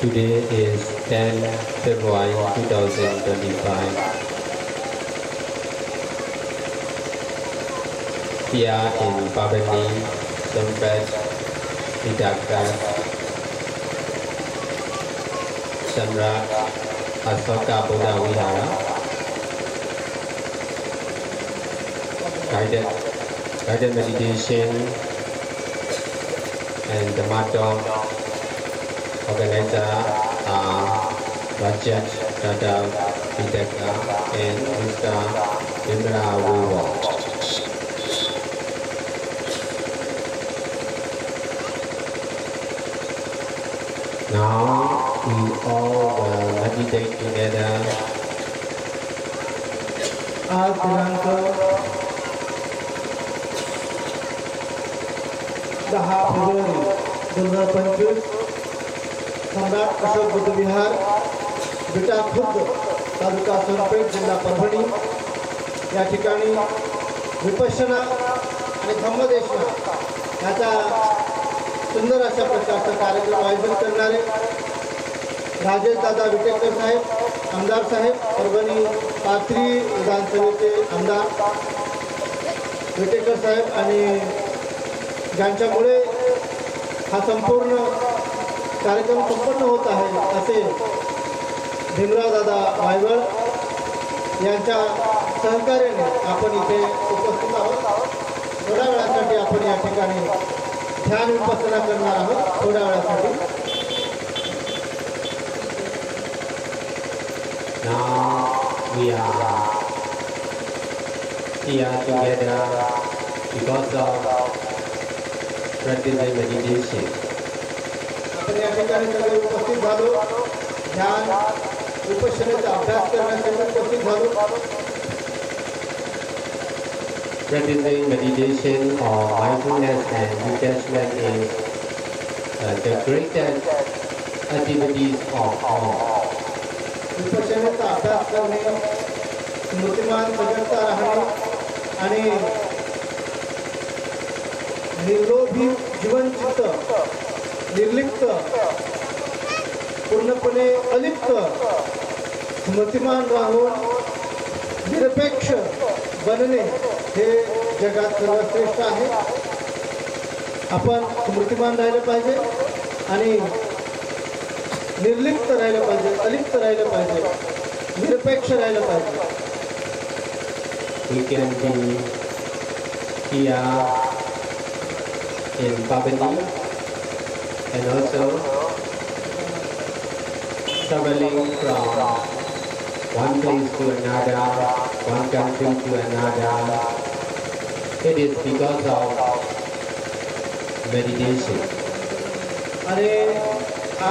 Today is 10 February 2025. Here in Babani, Sempet, Hidakat, Samrat, Asoka Buddha Vihara, guided meditation, and the motto organizer Rajat Radha Vidaka and Mr. Vimra Wiwa. Now we all will meditate together. आज दिनांक 10 February 2025 सम्राट अशोक बुद्ध विहार विटा खुर्द तालुका सोनपेठ जिल्हा परभणी या ठिकाणी विपश्यना आणि धम्मदेशना याचा सुंदर अशा प्रकारचा कार्यक्रम आयोजन करणारे राजेश दादा विटेकर साहेब आमदार साहेब परभणी पाथरी विधानसभेचे आमदार विटेकर साहेब आणि ज्यांच्यामुळे हा संपूर्ण कार्यक्रम संपन्न होत आहे असे भीमराव दादा वायवळ यांच्या सहकार्याने आपण इथे उपस्थित आहोत. थोड्या वेळासाठी आपण या ठिकाणी ध्यान विपස්සना करणार आहोत. थोड्या वेळासाठी Now we are here together because of practicing meditation. आपण या ठिकाणी सगळे उपस्थित झालो. ध्यान विपश्यनेचा अभ्यास करण्यासाठी उपस्थित झालो. Practicing meditation or mindfulness and detachment is the greatest activities of all. विपश्यनेचा अभ्यास करणे, स्मृतिमान सजगता राहणे आणि निर्लोभी जीवनचित्त, निर्लिप्त, पूर्णपणे अलिप्त, स्मृतिमान राहून निरपेक्ष बनणे हे जगात सर्वश्रेष्ठ आहे. आपण स्मृतिमान राहिलं पाहिजे आणि निर्लिप्त राहिलं पाहिजे, अलिप्त राहिलं पाहिजे, निरपेक्ष राहिलं पाहिजे. We can be here in Babani and also traveling from one place to another, one country to another. It is because of meditation. आणि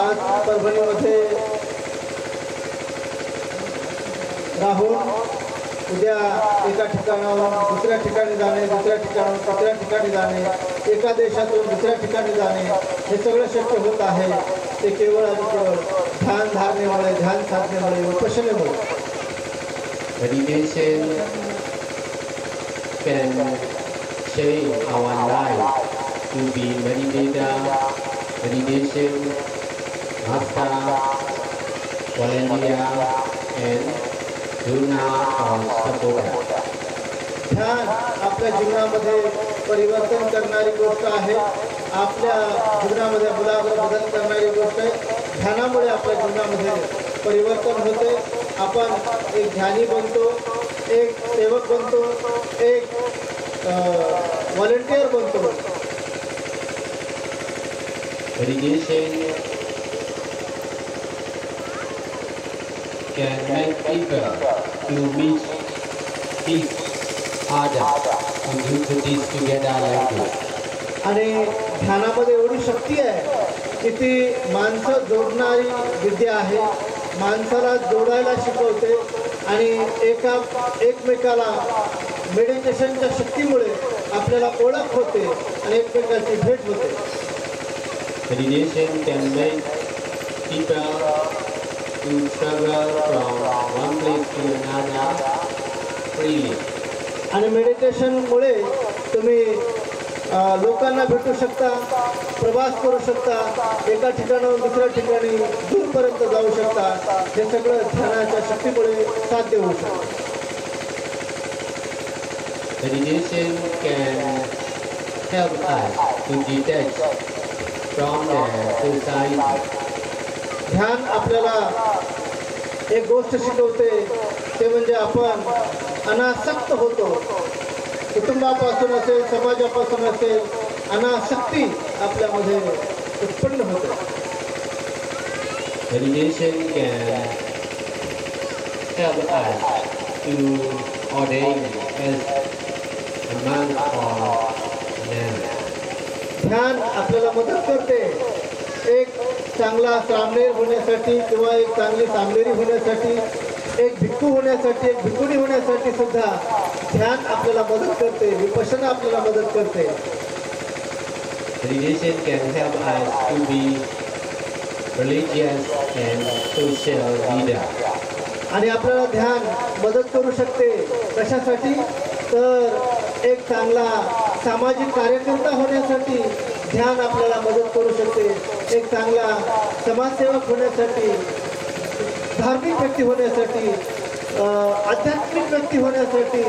आज परभणीमध्ये राहून उद्या एका ठिकाणाहून दुसऱ्या ठिकाणी जाणे, दुसऱ्या ठिकाणाहून तिसऱ्या ठिकाणी जाणे, एका देशातून दुसऱ्या ठिकाणी जाणे हे सगळं शक्य होत आहे. ते केवळ आणि केवळ ध्यान धारणेमुळे, ध्यान साधनेमुळे, विपश्यनेमुळे. Meditation can change our life to be meditator, meditation, master, volunteer, and Juna or supporter. ध्यान आपल्या जीवनामध्ये परिवर्तन करणारी गोष्ट आहे. आपल्या जीवनामध्ये मुलावर बदल करणारी गोष्ट आहे. ध्यानामुळे आपल्या जीवनामध्ये परिवर्तन होते. आपण एक ध्यानी बनतो, एक सेवक बनतो, एक व्हॉलंटियर बनतो. Meditation can make people to meet each other and do this together like this. आणि ध्यानामध्ये एवढी शक्ती आहे की ती माणसं जोडणारी विद्या आहे. माणसाला जोडायला शिकवते आणि एकमेकाला मेडिटेशनच्या शक्तीमुळे आपल्याला ओळख होते आणि एकमेकाची भेट होते. Meditation can make people to travel from one place to another freely. आणि मेडिटेशनमुळे तुम्ही लोकांना भेटू शकता, प्रवास करू शकता, एका ठिकाणाहून दुसऱ्या ठिकाणी दूरपर्यंत जाऊ शकता. हे सगळं ध्यानाच्या शक्तीमुळे साध्य होऊ शकतं. Meditation can help us to detach from the society. ध्यान आपल्याला एक गोष्ट शिकवते, ते म्हणजे आपण अनासक्त होतो. कुटुंबापासून असेल, समाजापासून असेल, अनासक्ती आपल्यामध्ये उत्पन्न होते. Meditation can help us to ordain as a monk or nun. ध्यान आपल्याला मदत करते एक चांगला सामनेर होण्यासाठी किंवा एक चांगली सामनेरी होण्यासाठी, एक भिक्खू होण्यासाठी, एक भिक्खुणी होण्यासाठी सुद्धा ध्यान आपल्याला मदत करते, विपश्यना आपल्याला मदत करते. Meditation can help us to be religious and social leader. आणि आपल्याला ध्यान मदत करू शकते कशासाठी, तर एक चांगला सामाजिक कार्यकर्ता होण्यासाठी ध्यान आपल्याला मदत करू शकते. एक चांगला समाजसेवक होण्यासाठी, धार्मिक व्यक्ती होण्यासाठी, आध्यात्मिक व्यक्ती होण्यासाठी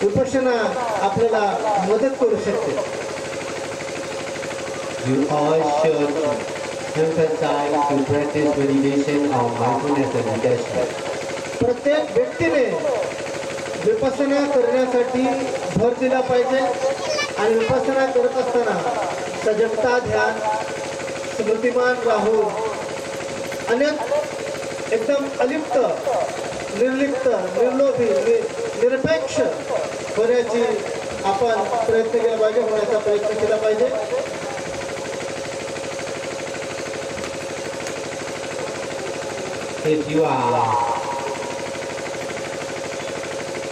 विपश्यना आपल्याला मदत करू शकते. You all should emphasize to practice meditation or mindfulness and detachment. प्रत्येक व्यक्तीने विपश्यना करण्यासाठी भर दिला पाहिजे आणि विपश्यना करत असताना सजगता ध्यान, स्मृतिमान राहून एकदम अलिप्त, निर्लिप्त, निर्लोभी, निरपेक्ष होण्याची आपण प्रयत्न केला पाहिजे, होण्याचा प्रयत्न केला पाहिजे. If you are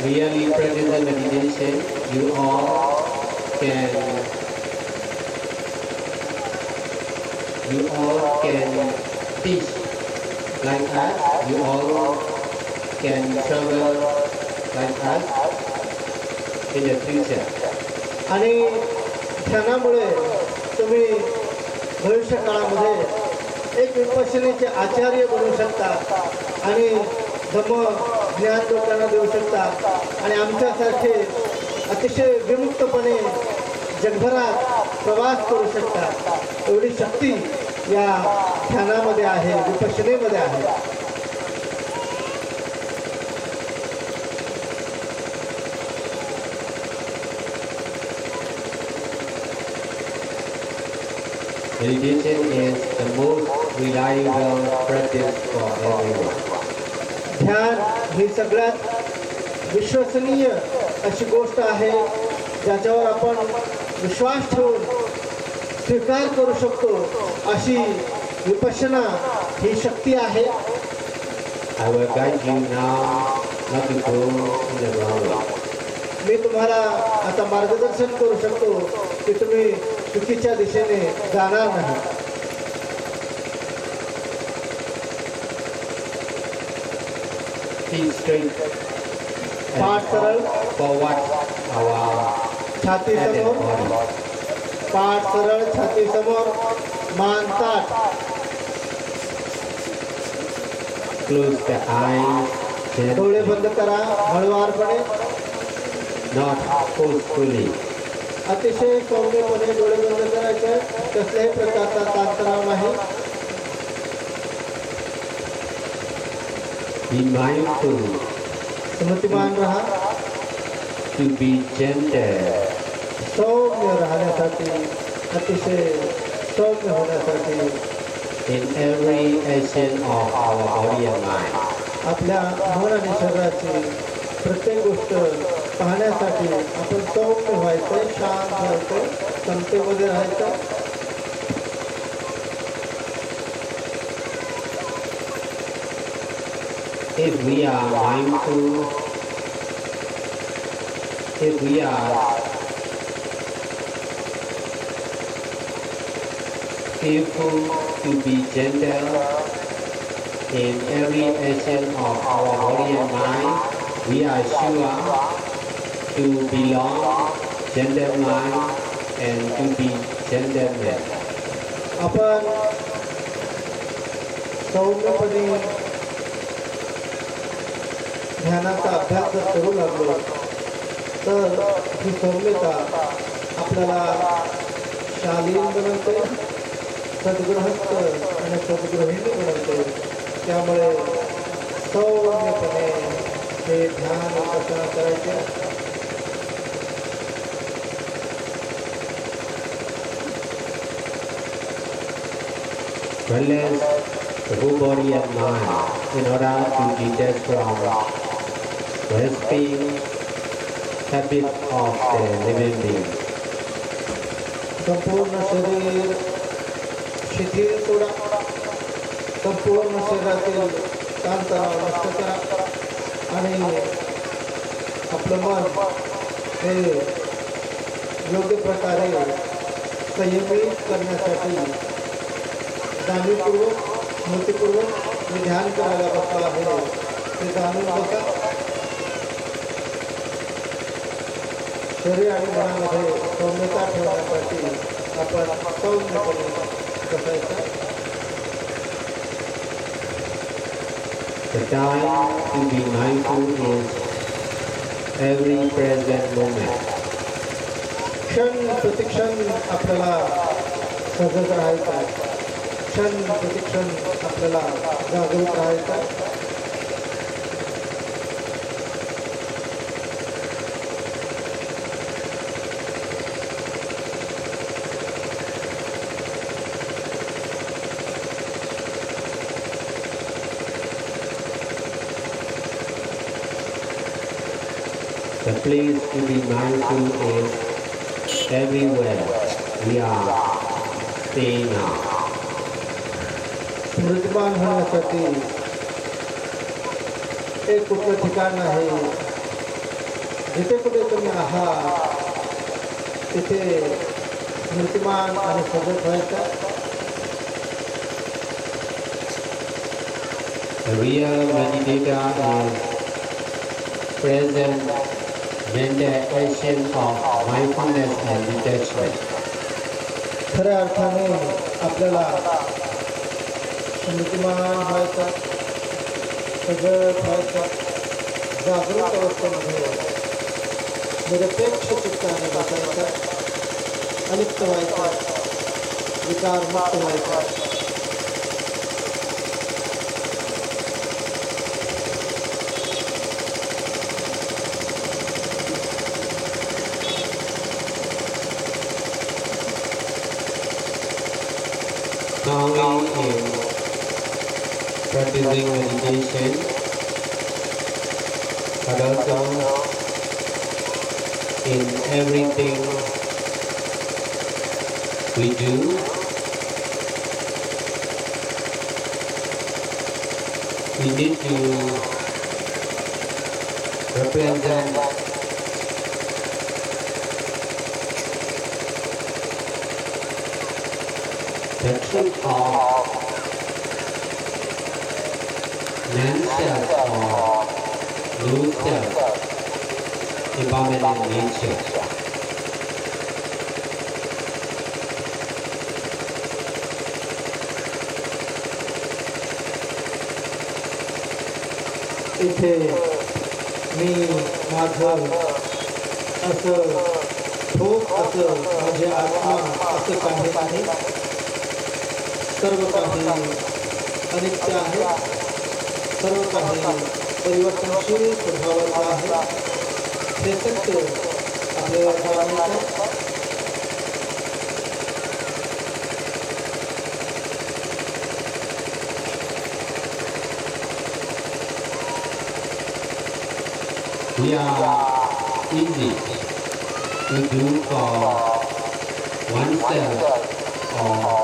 really practicing meditation, you all can teach like us. You all can travel like us in the future. आणि ध्यानामुळे तुम्ही भविष्य काळामध्ये एक विपश्यनेचे आचार्य बनू शकता आणि धम्म ज्ञान लोकांना देऊ शकता आणि आमच्यासारखे अतिशय विमुक्तपणे जगभरात प्रवास करू शकता. एवढी शक्ती या ध्यानामध्ये आहे, विपश्यनेमध्ये आहे. Meditation is the most reliable practice for everyone. ध्यान ही सगळ्यात विश्वसनीय अशी गोष्ट आहे ज्याच्यावर आपण विश्वास ठेवून स्वीकार करू शकतो. अशी विपश्यना ही शक्ती आहे. I will guide you now not to go in the wrong way. मी तुम्हाला आता मार्गदर्शन करू शकतो की तुम्ही चुकीच्या दिशेने जाणार नाही. Feet straight पाठ सरळ, forward our छाती head and समोर, body. पाठ सरळ, छाती समोर, मान ताठ. Close the eyes डोळे gently, बंद करा हळुवारपणे, not forcefully. अतिशय सौम्यपणे डोळे बंद करायचे. कसल्याही प्रकारचा ताणतणाव नाही. Be mindful स्मृतिमान राहा. to be gentle सौम्य राहण्यासाठी, अतिशय सौम्य होण्यासाठी in every action of our body and mind. आपल्या मन आणि शरीराची प्रत्येक गोष्ट पाहण्यासाठी आपण सौम्य व्हायचं, शांत व्हायचं, समतेमध्ये राहायचं. If we are mindful, if we are skillful to be gentle in every action of our body and mind, we are sure to belong gentle mind and to be gentlemen. आपण सौम्यपणे ध्यानाचा अभ्यास जर करू लागलो तर ही सौम्यता आपल्याला शालीन बनवते, सद्गृहस्थ आणि सद्गृहिणी बनवते. त्यामुळे सौम्यपणे हे ध्यान उपासना करायचे. Release the whole body and mind in order to detach from grasping habit of the living being. संपूर्ण शरीर शिथिल सोडा, संपूर्ण शरीरातील ताणतणाव नष्ट करा आणि आपलं मन हे योग्य प्रकारे संयमित करण्यासाठी जाणीवपूर्वक स्मृतीपूर्वक मी ध्यान करायला बसलो आहे ते जाणून बसा. शरीर आणि मनामध्ये सौम्यता ठेवण्यासाठी आपण सौम्यपणे बसायचं. The time to be mindful is every present moment. क्षण प्रतिक्षण आपल्याला सजग राहायचं आहे. क्षण प्रतिक्षण आपल्याला जागरूक राहायचं आहे. The place to be mindful is everywhere we are staying now. स्मृतिमान होण्यासाठी एक कुठलं ठिकाण आहे, जिथे कुठे तुम्ही आहात तिथे स्मृतिमान आणि सजग व्हायचं. The real meditator is present when the action of mindfulness and detachment. खऱ्या अर्थाने आपल्याला स्मृतिमान व्हायचं, सजग व्हायचं, जागरूक अवस्थेमध्ये निरपेक्ष चित्ताने बसायचं, अलिप्त व्हायचं, विकारमुक्त व्हायचं. Now in practicing meditation, but also in everything we do, we need to represent the truth of non-self or no-self impermanent nature. इथे मी माझं असं ठोक असं माझे आत्मा असं काही नाही. सर्व काही अनित्य आहे, सर्व काही परिवर्तनशील स्वभावाचं आहे. हे सत्य आपल्याला जाणायचं. We are easy to do for oneself or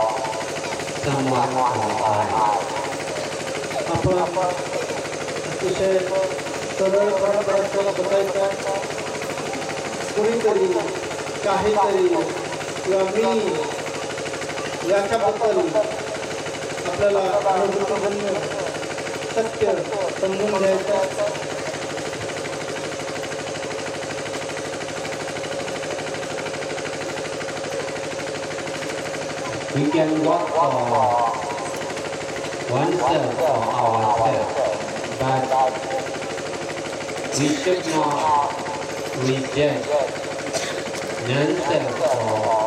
someone or I. आपण अतिशय सरळ परंपरेला बसायचं. कुणीतरी काहीतरी किंवा मी याच्याबद्दल आपल्याला अनुभूतीजन्य सत्य समजून घ्यायचं. We can work for oneself or ourselves, but we should not reject non-self or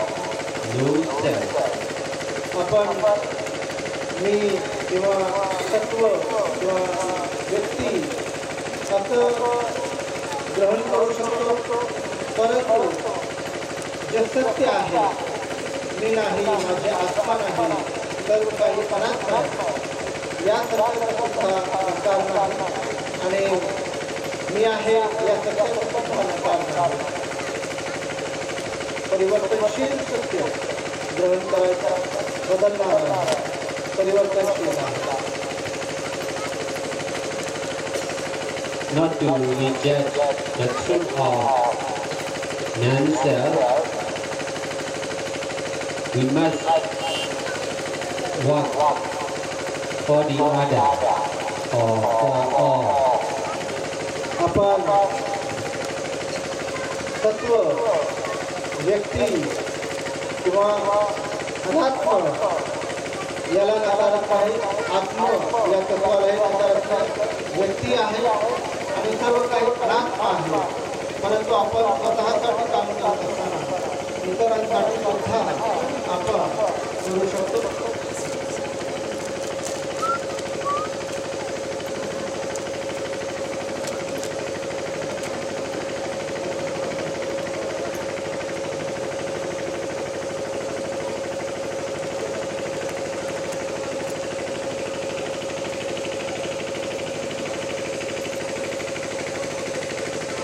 no-self. आपण मी किंवा तत्व किंवा व्यक्ती असं ग्रहण करू शकतो, परंतु जे सत्य आहे, मी नाही, माझे आत्मा नाही, सर्व काही अनात्मा आहे, या सत्याचा सुद्धा नकार नाही आणि मी आहे या सत्याचा सुद्धा नकार नाही. परिवर्तनशील सत्य ग्रहण करायचा, बदलणार, परिवर्तनशील आहे. Not to reject the truth of non-self, we must work for the other or for all. आपण तत्व, व्यक्ती किंवा अनात्म याला नकारत नाही, आत्म या तत्वालाही नकारत नाही. व्यक्ती आहे आणि सर्व काही अनात्म आहे, परंतु आपण स्वतःसाठी काम करत असताना इतरांसाठी सुद्धा आपण करू शकतो.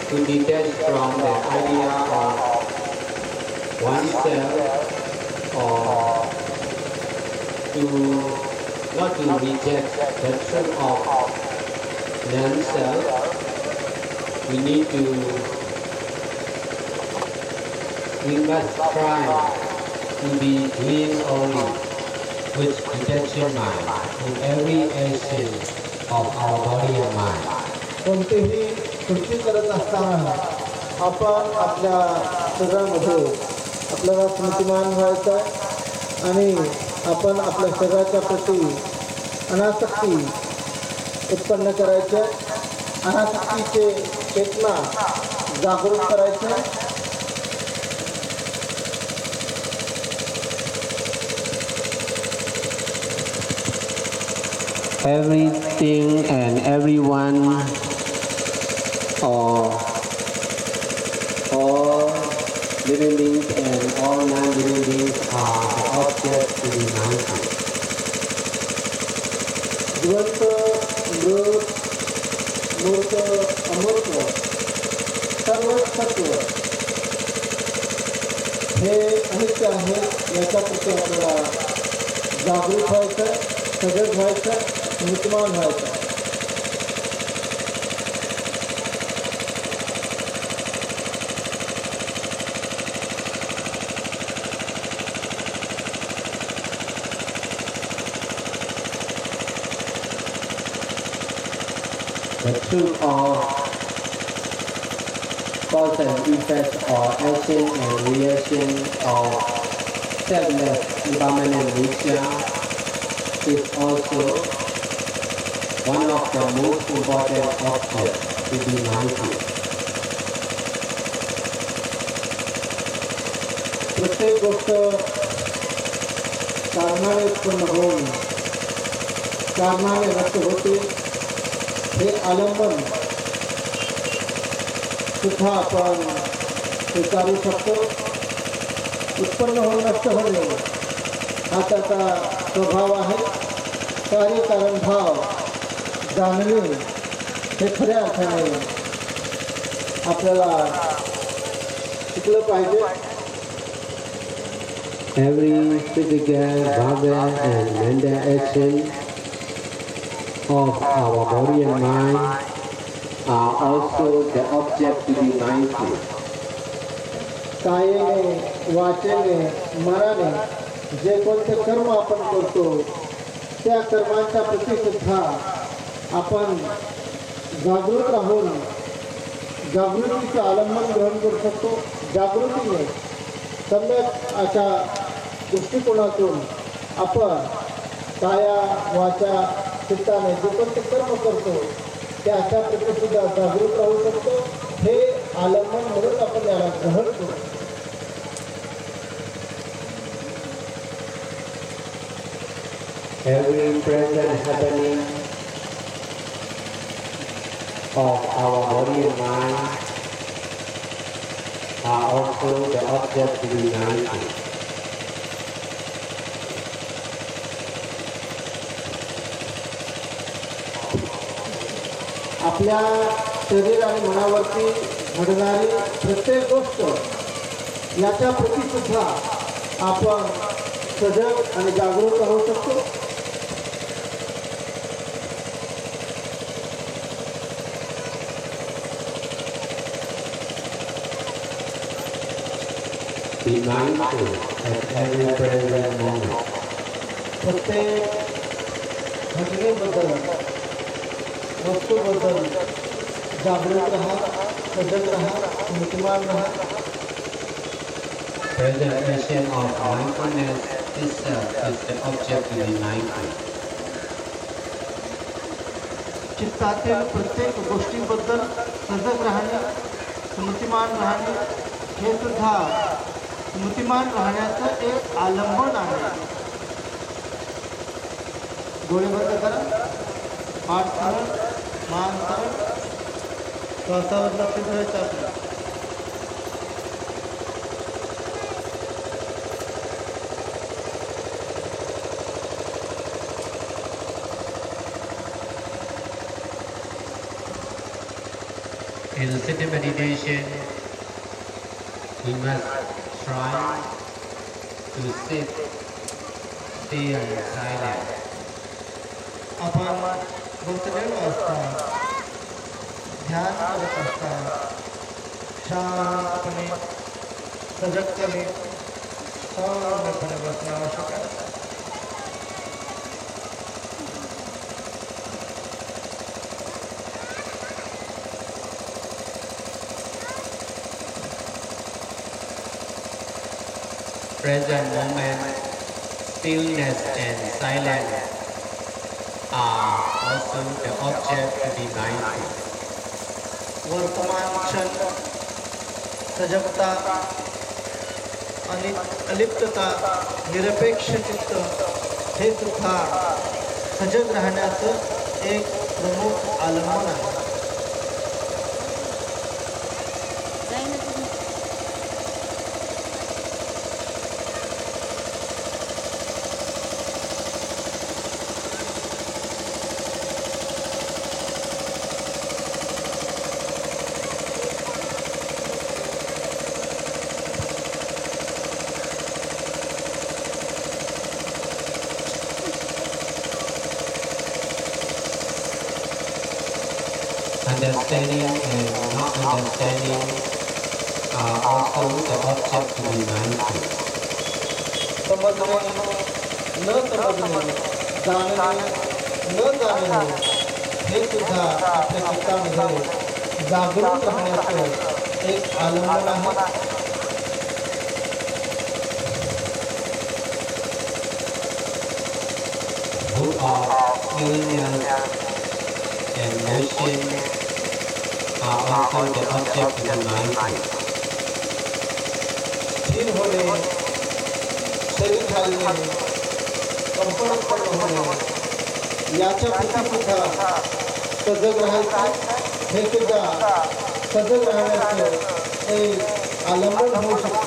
To detach from the idea of oneself or to not to reject the truth of non-self, we must try to be doing only with detaching mind in every action of our body and mind. कोणतीही कृती करत असताना आपण आपल्या शरीरामध्ये आपल्याला स्मृतिमान व्हायचं आणि आपण आपल्या शरीराच्या प्रती अनासक्ती उत्पन्न करायचं, अनासक्तीचे चेतना जागृत करायचं. Everything and everyone or all living beings and all non-living beings are the object to be mindful. जिवंत, मृत, मूर्त, अमूर्त सर्व सत्व हे अनित्य आहे, याच्या प्रती आपल्याला जागृत व्हायचं, सजग व्हायचं, स्मृतिमान व्हायचं. The truth of cause and effect or action and reaction of selfless impermanent nature is also one of the most important objects to be mindful. प्रत्येक गोष्ट कारणाने उत्पन्न होऊन कारणाने नष्ट होते, हे आलंबन सुद्धा आपण स्वीकारू शकतो. उत्पन्न होऊन नष्ट होणे हा त्याचा स्वभाव आहे. कार्यकारण भाव जाणणे हे खऱ्या अर्थाने आपल्याला शिकलं पाहिजे. Every physical, verbal and mental action of our body and mind are also the object to be mindful. कायेने, वाचेने, मनाने जे कोणते कर्म आपण करतो त्या कर्मांच्या प्रती सुद्धा आपण जागृत राहून जागृतीचं आलंबन ग्रहण करू शकतो. जागृतीने सम्यक अशा दृष्टिकोनातून आपण काया वाचा चित्ताने जे पण ते कर्म करतो ते अशा प्रती सुद्धा जागरूक राहू शकतो. हे आलंबन म्हणून आपण याला ग्रहण करू. Every present happening of our body and mind are also the object to be mindful. आपल्या शरीर आणि मनावरती घडणारी प्रत्येक गोष्ट याच्या प्रती सुद्धा आपण सजग आणि जागरूक राहू शकतो. Be mindful at every present moment. प्रत्येक घटनेबद्दल वस्तूबद्दल जागरूक राहा, सजग राहा, स्मृतिमान राहा. Preservation of mindfulness itself is the object to be mindful. चित्तातील प्रत्येक गोष्टीबद्दल सजग राहणे, स्मृतिमान राहणे हे सुद्धा स्मृतिमान राहण्याचं एक आलंबन आहे. डोळे बंद करा, पाठ सरळ, मान सरळ, श्वासावर लक्ष ठेवायचं आपलं. In the sitting meditation, we must try to sit still and silent. आपण बसलेलो असता, ध्यान करत असता, शांतपणे सजगपणे सौम्यपणे बसणं आवश्यक आहे. Present moment, stillness and silence are also the object to be mindful. वर्तमान क्षण, सजगता आणि अलिप्तता, निरपेक्ष चित्त हे सुद्धा सजग राहण्याचं एक प्रमुख आलंबन आहे. Understanding and not understanding are also the object to be mindful. समजणे, न समजणे, जाणणे, न जाणणे हे सुद्धा आपल्या चित्तामध्ये जागरूक राहण्याचं एक आलंबन आहे. Who are illness and motion are also the object to be mindful. स्थिर होणे, शरीर हलणे, कंपन उत्पन्न होणे याच्या प्रती सुद्धा सजग राहायचं. हे सुद्धा सजग राहण्याचं एक आलंबन होऊ शकतं.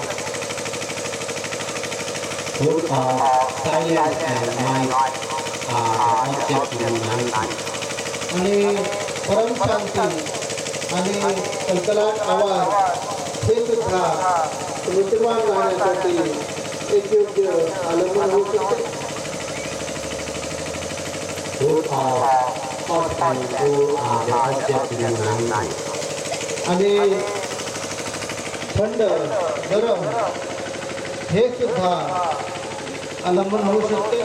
Who are silence and mind are the object to be mindful. आणि परमशांती आणि कलकलाट आवाज हे सुद्धा स्मृतिमान राहण्यासाठी एक योग्य आलंबन होऊ शकते. Who are hot and cool are the object to be mindful. आणि थंड गरम हे सुद्धा आलंबन होऊ शकते.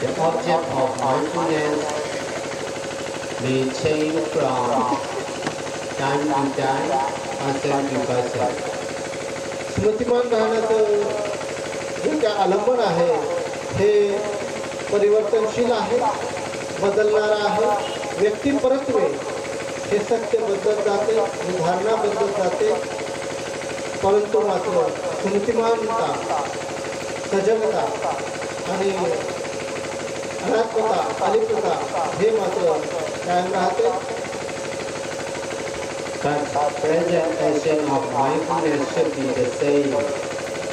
The object of mindfulness may change from time to time, person to person. स्मृतिमान राहण्याचं जे काय अवलंबन आहे हे परिवर्तनशील आहे, बदलणारं आहे. व्यक्ती परत्वे हे सत्य बदलत जाते, ही धारणा बदलत जाते, परंतु मात्र स्मृतिमानता, सजगता आणि अनात्मता, अलिप्तता हे मात्र कायम राहते. But presentation of mindfulness should be the same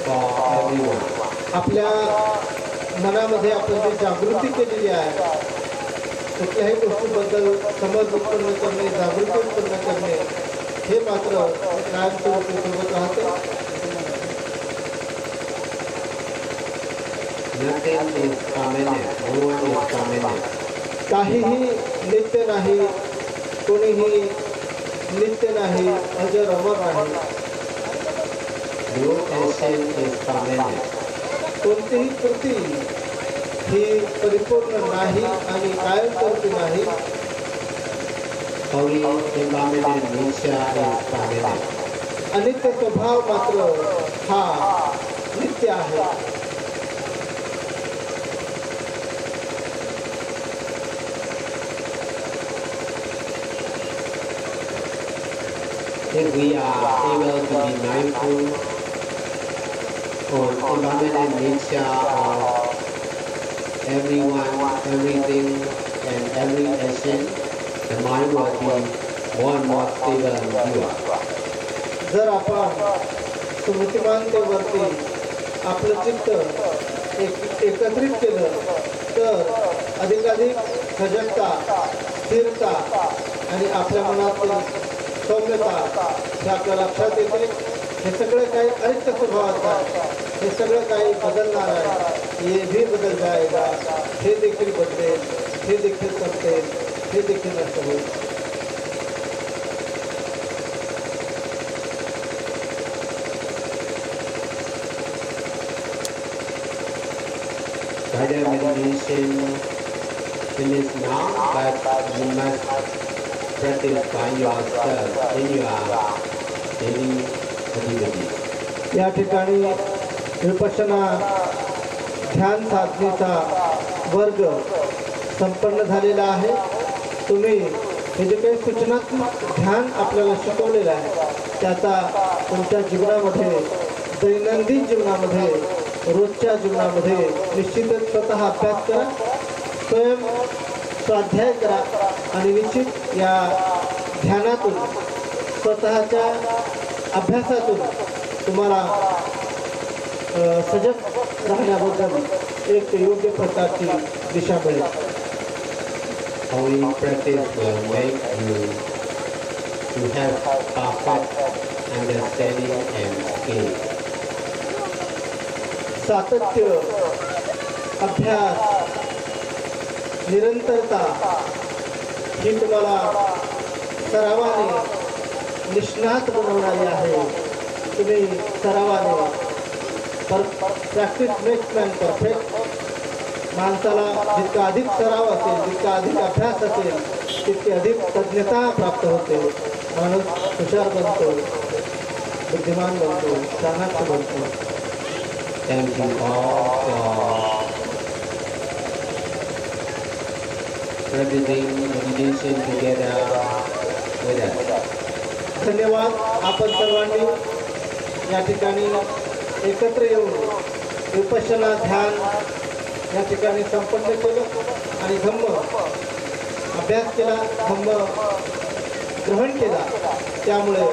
for everyone. आपल्या मनामध्ये आपण जी जागृती केलेली आहे, कुठल्याही गोष्टीबद्दल समज उत्पन्न करणे, जागृती उत्पन्न करणे हे मात्र कायमस्वरूपी सोबत राहते. Nothing is permanent, no one is permanent. काहीही नित्य नाही, कोणीही नित्य नाही, अजर अमर नाही. No action is permanent. कोणतीही कृती ही परिपूर्ण नाही आणि कायमस्वरूपी नाही. Only impermanent nature is permanent. अनित्य स्वभाव मात्र हा नित्य आहे. If we are able to be mindful on impermanent nature of everyone, everything, and every action, the mind will be more and more stable and pure. जर आपण स्मृतिमानतेवरती आपलं चित्त एकत्रित केलं तर अधिकाधिक सजगता, स्थिरता आणि आपल्या मनातील सौम्यता हे आपल्या लक्षात येते. हे सगळं काही अरिक्त स्वभावाचं आहे, हे सगळं काही बदलणार आहे. ये भी बदल जाएगा, हे देखील बदलेल, हे देखील संपेल, हे देखील नष्ट होईल. Guided meditation finished now, but you must practice by yourself in your daily activity. या ठिकाणी विपश्यना ध्यान साधनेचा वर्ग संपन्न झालेला आहे. तुम्ही हे जे काही सूचनात्मक ध्यान आपल्याला शिकवलेलं आहे त्याचा तुमच्या जीवनामध्ये, दैनंदिन जीवनामध्ये, रोजच्या जीवनामध्ये निश्चितच स्वतः अभ्यास करा, स्वयं स्वाध्याय करा आणि निश्चित या ध्यानातून, स्वतःच्या अभ्यासातून तुम्हाला सजग राहण्याबद्दल एक योग्य प्रकारची दिशा मिळेल. Only practice will make you to have perfect understanding and skill. सातत्य, अभ्यास, निरंतरता ही तुम्हाला सरावाने निष्णात बनवणारी आहे. तुम्ही सरावाने प्रॅक्टिस मेक्स मॅन परफेक्ट. माणसाला जितका अधिक सराव असेल, जितका अधिक अभ्यास असेल, तितकी अधिक तज्ञता प्राप्त होते. माणूस हुशार बनतो, बुद्धिमान बनतो, चाणाक्ष बनतो. Thank you all for practicing meditation together with us. धन्यवाद. आपण सर्वांनी या ठिकाणी एकत्र येऊन विपश्यना ध्यान या ठिकाणी संपन्न केलं आणि धम्म अभ्यास केला, धम्म ग्रहण केला. त्यामुळे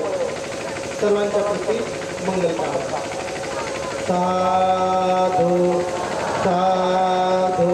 सर्वांच्या प्रती मंगलकामना. साधू साधू